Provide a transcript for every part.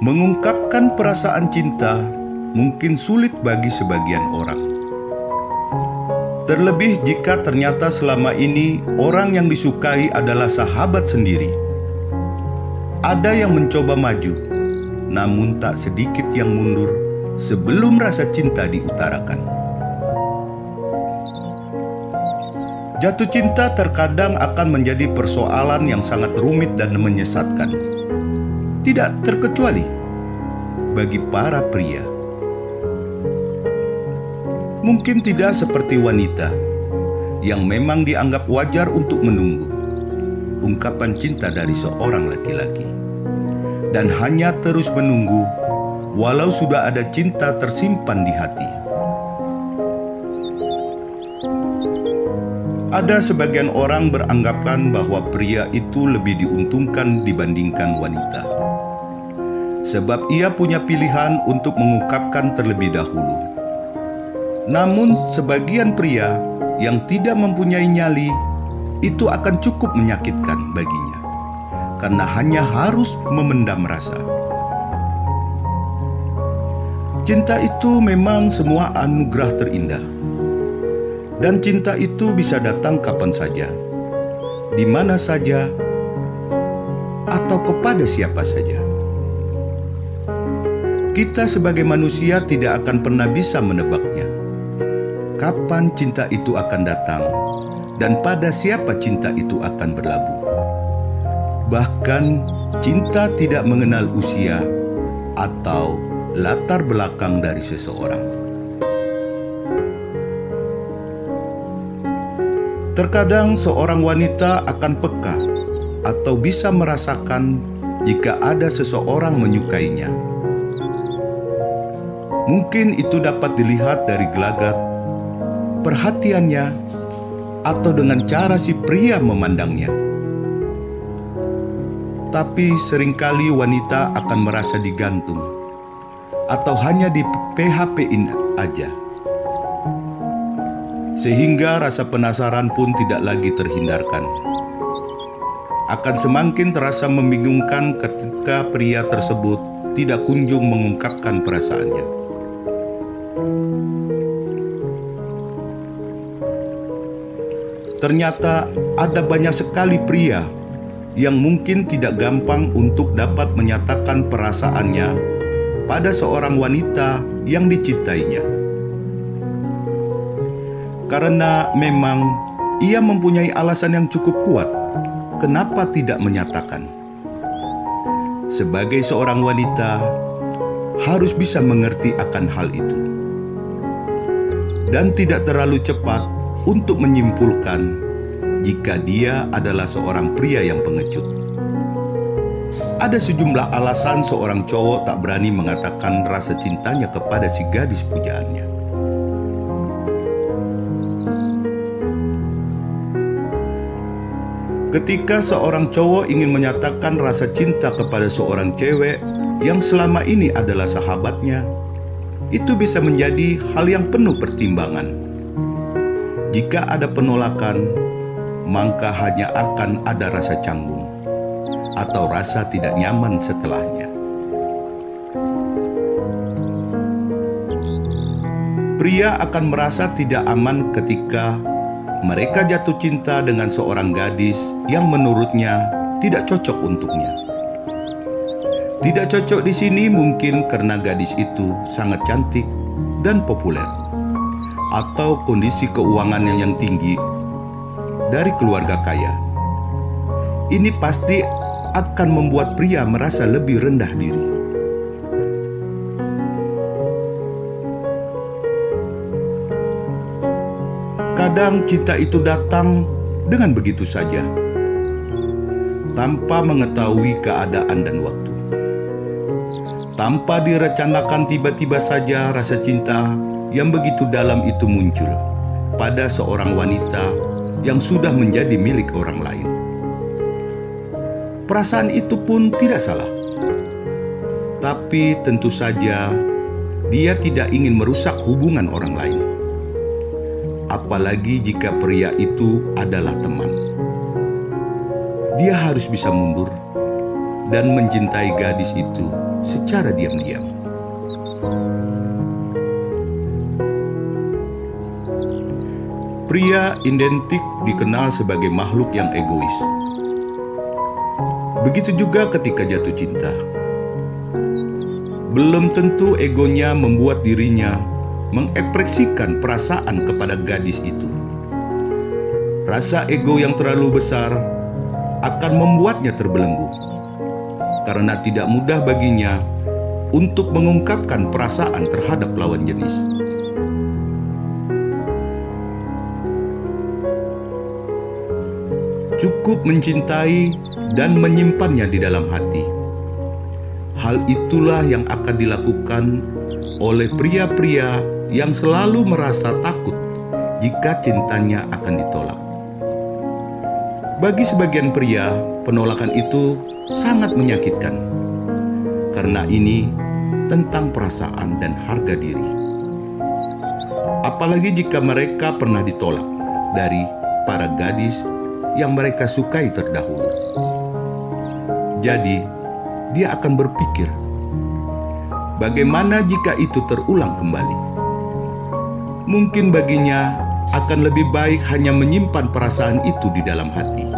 Mengungkapkan perasaan cinta mungkin sulit bagi sebagian orang. Terlebih jika ternyata selama ini orang yang disukai adalah sahabat sendiri. Ada yang mencoba maju, namun tak sedikit yang mundur sebelum rasa cinta diutarakan. Jatuh cinta terkadang akan menjadi persoalan yang sangat rumit dan menyesatkan. Tidak terkecuali bagi para pria. Mungkin tidak seperti wanita yang memang dianggap wajar untuk menunggu ungkapan cinta dari seorang laki-laki dan hanya terus menunggu walau sudah ada cinta tersimpan di hati. Ada sebagian orang beranggapan bahwa pria itu lebih diuntungkan dibandingkan wanita, sebab ia punya pilihan untuk mengungkapkan terlebih dahulu. Namun sebagian pria yang tidak mempunyai nyali itu akan cukup menyakitkan baginya, karena hanya harus memendam rasa. Cinta itu memang semua anugerah terindah. Dan cinta itu bisa datang kapan saja, di mana saja, atau kepada siapa saja. Kita sebagai manusia tidak akan pernah bisa menebaknya. Kapan cinta itu akan datang, dan pada siapa cinta itu akan berlabuh. Bahkan cinta tidak mengenal usia atau latar belakang dari seseorang. Terkadang seorang wanita akan peka atau bisa merasakan jika ada seseorang menyukainya. Mungkin itu dapat dilihat dari gelagat, perhatiannya, atau dengan cara si pria memandangnya. Tapi seringkali wanita akan merasa digantung atau hanya di PHP-in aja. Sehingga rasa penasaran pun tidak lagi terhindarkan. Akan semakin terasa membingungkan ketika pria tersebut tidak kunjung mengungkapkan perasaannya. Ternyata ada banyak sekali pria yang mungkin tidak gampang untuk dapat menyatakan perasaannya pada seorang wanita yang dicintainya. Karena memang ia mempunyai alasan yang cukup kuat kenapa tidak menyatakan. Sebagai seorang wanita, harus bisa mengerti akan hal itu. Dan tidak terlalu cepat untuk menyimpulkan jika dia adalah seorang pria yang pengecut. Ada sejumlah alasan seorang cowok tak berani mengatakan rasa cintanya kepada si gadis pujaannya. Ketika seorang cowok ingin menyatakan rasa cinta kepada seorang cewek yang selama ini adalah sahabatnya, itu bisa menjadi hal yang penuh pertimbangan. Jika ada penolakan, maka hanya akan ada rasa canggung atau rasa tidak nyaman setelahnya. Pria akan merasa tidak aman ketika mereka jatuh cinta dengan seorang gadis yang menurutnya tidak cocok untuknya. Tidak cocok di sini mungkin karena gadis itu sangat cantik dan populer, atau kondisi keuangannya yang tinggi dari keluarga kaya. Ini pasti akan membuat pria merasa lebih rendah diri. Kadang cinta itu datang dengan begitu saja, tanpa mengetahui keadaan dan waktu. Tanpa direncanakan, tiba-tiba saja rasa cinta yang begitu dalam itu muncul pada seorang wanita yang sudah menjadi milik orang lain. Perasaan itu pun tidak salah. Tapi tentu saja dia tidak ingin merusak hubungan orang lain. Apalagi jika pria itu adalah teman. Dia harus bisa mundur dan mencintai gadis itu secara diam-diam. Pria identik dikenal sebagai makhluk yang egois. Begitu juga ketika jatuh cinta. Belum tentu egonya membuat dirinya mengekspresikan perasaan kepada gadis itu. Rasa ego yang terlalu besar akan membuatnya terbelenggu, karena tidak mudah baginya untuk mengungkapkan perasaan terhadap lawan jenis. Cukup mencintai dan menyimpannya di dalam hati. Hal itulah yang akan dilakukan oleh pria-pria yang selalu merasa takut jika cintanya akan ditolak. Bagi sebagian pria, penolakan itu sangat menyakitkan, karena ini tentang perasaan dan harga diri. Apalagi jika mereka pernah ditolak dari para gadis yang mereka sukai terdahulu. Jadi, dia akan berpikir, bagaimana jika itu terulang kembali? Mungkin baginya akan lebih baik hanya menyimpan perasaan itu di dalam hati.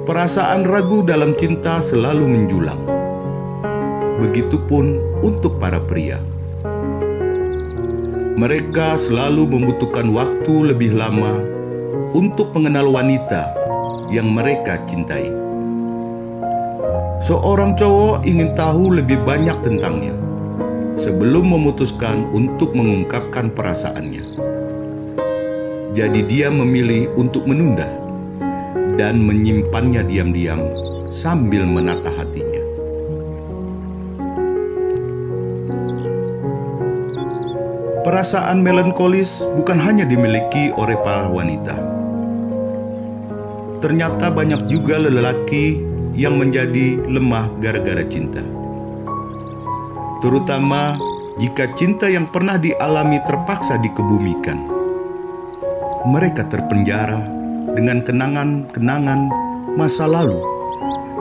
Perasaan ragu dalam cinta selalu menjulang. Begitupun untuk para pria. Mereka selalu membutuhkan waktu lebih lama untuk mengenal wanita yang mereka cintai. Seorang cowok ingin tahu lebih banyak tentangnya sebelum memutuskan untuk mengungkapkan perasaannya. Jadi dia memilih untuk menunda dan menyimpannya diam-diam sambil menata hatinya. Perasaan melankolis bukan hanya dimiliki oleh para wanita. Ternyata banyak juga lelaki yang menjadi lemah gara-gara cinta. Terutama jika cinta yang pernah dialami terpaksa dikebumikan. Mereka terpenjara dengan kenangan-kenangan masa lalu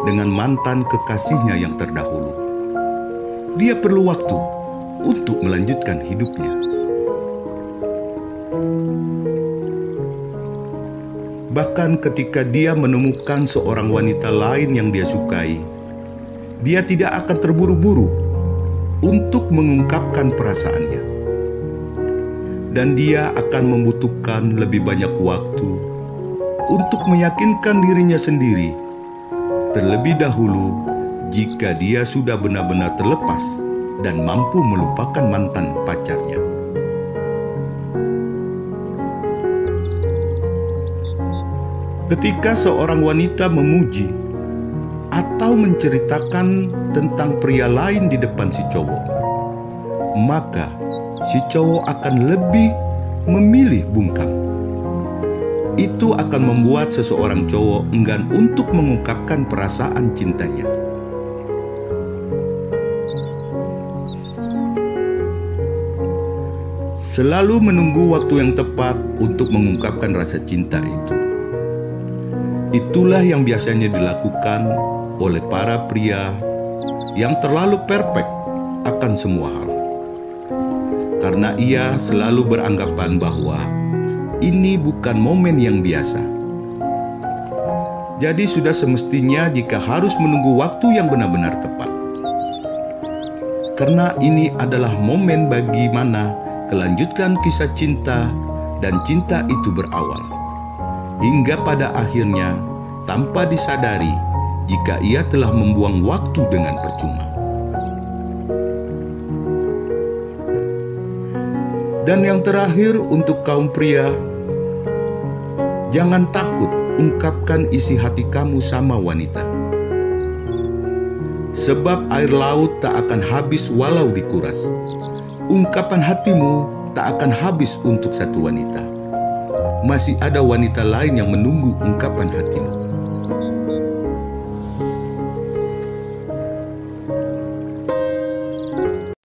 dengan mantan kekasihnya yang terdahulu. Dia perlu waktu untuk melanjutkan hidupnya. Bahkan ketika dia menemukan seorang wanita lain yang dia sukai, dia tidak akan terburu-buru untuk mengungkapkan perasaannya. Dan dia akan membutuhkan lebih banyak waktu untuk meyakinkan dirinya sendiri, terlebih dahulu jika dia sudah benar-benar terlepas dan mampu melupakan mantan pacarnya. Ketika seorang wanita memuji atau menceritakan tentang pria lain di depan si cowok, maka si cowok akan lebih memilih bungkam. Itu akan membuat seseorang cowok enggan untuk mengungkapkan perasaan cintanya. Selalu menunggu waktu yang tepat untuk mengungkapkan rasa cinta itu. Itulah yang biasanya dilakukan oleh para pria yang terlalu perfect akan semua hal. Karena ia selalu beranggapan bahwa ini bukan momen yang biasa. Jadi sudah semestinya jika harus menunggu waktu yang benar-benar tepat. Karena ini adalah momen bagi mana kelanjutan kisah cinta dan cinta itu berawal. Hingga pada akhirnya tanpa disadari jika ia telah membuang waktu dengan percuma. Dan yang terakhir untuk kaum pria, jangan takut ungkapkan isi hati kamu sama wanita. Sebab air laut tak akan habis walau dikuras. Ungkapan hatimu tak akan habis untuk satu wanita. Masih ada wanita lain yang menunggu ungkapan hatimu.